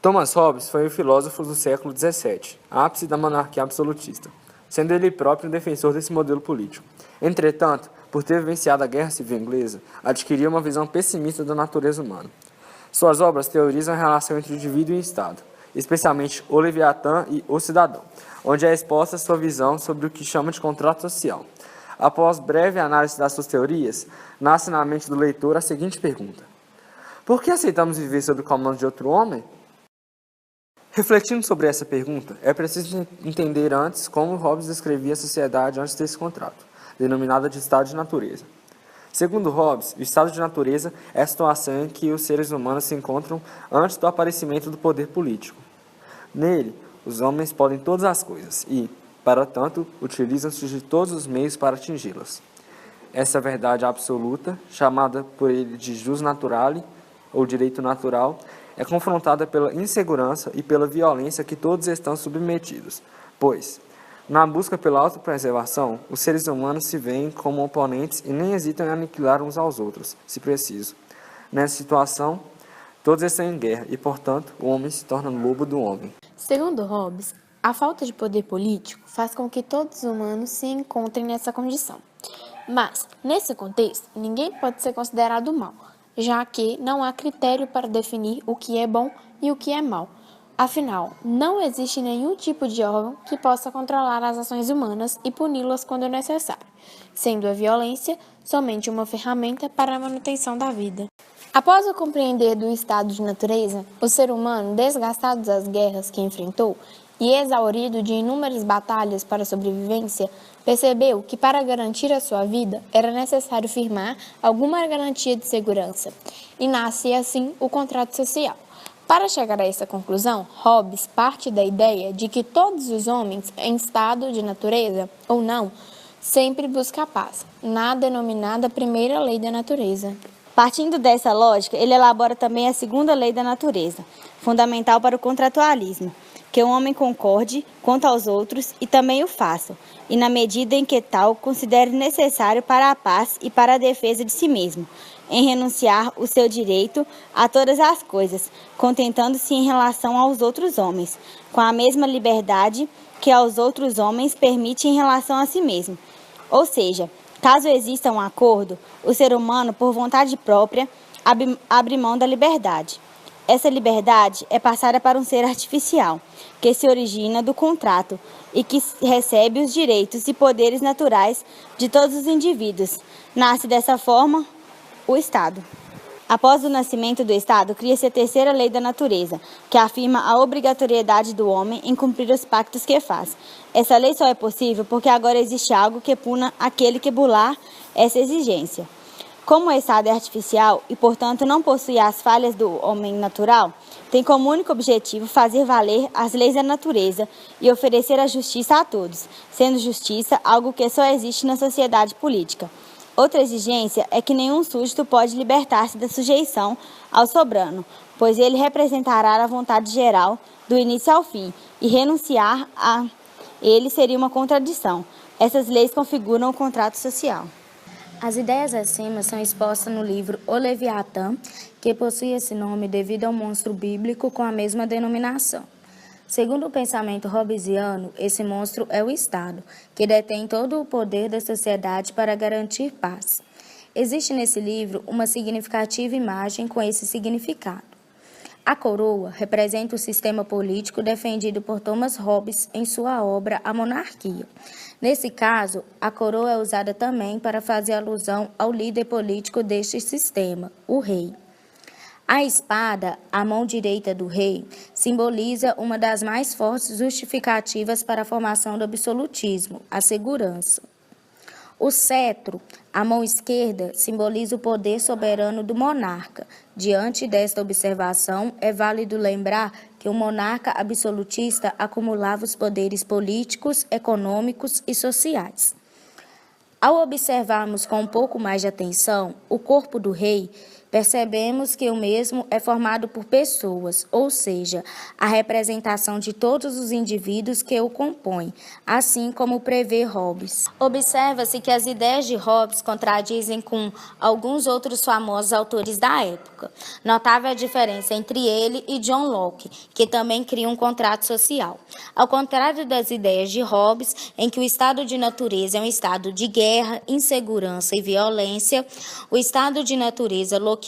Thomas Hobbes foi um filósofo do século XVII, ápice da monarquia absolutista, sendo ele próprio um defensor desse modelo político. Entretanto, por ter vivenciado a Guerra Civil Inglesa, adquiriu uma visão pessimista da natureza humana. Suas obras teorizam a relação entre o indivíduo e o Estado, especialmente O Leviatã e O Cidadão, onde é exposta sua visão sobre o que chama de contrato social. Após breve análise das suas teorias, nasce na mente do leitor a seguinte pergunta: por que aceitamos viver sob o comando de outro homem? Refletindo sobre essa pergunta, é preciso entender antes como Hobbes descrevia a sociedade antes desse contrato, denominada de estado de natureza. Segundo Hobbes, o estado de natureza é a situação em que os seres humanos se encontram antes do aparecimento do poder político. Nele, os homens podem todas as coisas e, para tanto, utilizam-se de todos os meios para atingi-las. Essa verdade absoluta, chamada por ele de jus naturale, ou direito natural, é confrontada pela insegurança e pela violência que todos estão submetidos, pois, na busca pela autopreservação, os seres humanos se veem como oponentes e nem hesitam em aniquilar uns aos outros, se preciso. Nessa situação, todos estão em guerra e, portanto, o homem se torna lobo do homem. Segundo Hobbes, a falta de poder político faz com que todos os humanos se encontrem nessa condição. Mas, nesse contexto, ninguém pode ser considerado mal, já que não há critério para definir o que é bom e o que é mal. Afinal, não existe nenhum tipo de órgão que possa controlar as ações humanas e puni-las quando necessário, sendo a violência somente uma ferramenta para a manutenção da vida. Após o compreender do estado de natureza, o ser humano, desgastado das guerras que enfrentou e exaurido de inúmeras batalhas para a sobrevivência, percebeu que para garantir a sua vida era necessário firmar alguma garantia de segurança, e nasce assim o contrato social. Para chegar a essa conclusão, Hobbes parte da ideia de que todos os homens, em estado de natureza ou não, sempre buscam a paz, na denominada primeira lei da natureza. Partindo dessa lógica, ele elabora também a segunda lei da natureza, fundamental para o contratualismo, que o homem concorde quanto aos outros e também o faça, e na medida em que tal considere necessário para a paz e para a defesa de si mesmo, em renunciar o seu direito a todas as coisas, contentando-se em relação aos outros homens, com a mesma liberdade que aos outros homens permite em relação a si mesmo. Ou seja, caso exista um acordo, o ser humano, por vontade própria, abre mão da liberdade. Essa liberdade é passada para um ser artificial, que se origina do contrato e que recebe os direitos e poderes naturais de todos os indivíduos. Nasce dessa forma o Estado. Após o nascimento do Estado, cria-se a terceira lei da natureza, que afirma a obrigatoriedade do homem em cumprir os pactos que faz. Essa lei só é possível porque agora existe algo que puna aquele que burlar essa exigência. Como o Estado é artificial e, portanto, não possui as falhas do homem natural, tem como único objetivo fazer valer as leis da natureza e oferecer a justiça a todos, sendo justiça algo que só existe na sociedade política. Outra exigência é que nenhum súdito pode libertar-se da sujeição ao soberano, pois ele representará a vontade geral do início ao fim, e renunciar a ele seria uma contradição. Essas leis configuram o contrato social. As ideias acima são expostas no livro O Leviatã, que possui esse nome devido ao monstro bíblico com a mesma denominação. Segundo o pensamento hobbesiano, esse monstro é o Estado, que detém todo o poder da sociedade para garantir paz. Existe nesse livro uma significativa imagem com esse significado. A coroa representa o sistema político defendido por Thomas Hobbes em sua obra A Monarquia. Nesse caso, a coroa é usada também para fazer alusão ao líder político deste sistema, o rei. A espada, a mão direita do rei, simboliza uma das mais fortes justificativas para a formação do absolutismo, a segurança. O cetro, a mão esquerda, simboliza o poder soberano do monarca. Diante desta observação, é válido lembrar que o monarca absolutista acumulava os poderes políticos, econômicos e sociais. Ao observarmos com um pouco mais de atenção, o corpo do rei percebemos que o mesmo é formado por pessoas, ou seja, a representação de todos os indivíduos que o compõem, assim como prevê Hobbes. Observa-se que as ideias de Hobbes contradizem com alguns outros famosos autores da época. Notável a diferença entre ele e John Locke, que também cria um contrato social. Ao contrário das ideias de Hobbes, em que o estado de natureza é um estado de guerra, insegurança e violência, o estado de natureza lockeano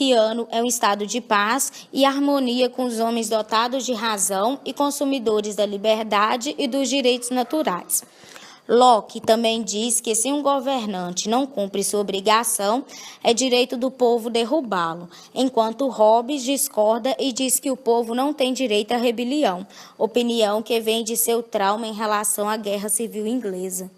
é um estado de paz e harmonia com os homens dotados de razão e consumidores da liberdade e dos direitos naturais. Locke também diz que se um governante não cumpre sua obrigação, é direito do povo derrubá-lo, enquanto Hobbes discorda e diz que o povo não tem direito à rebelião, opinião que vem de seu trauma em relação à Guerra Civil Inglesa.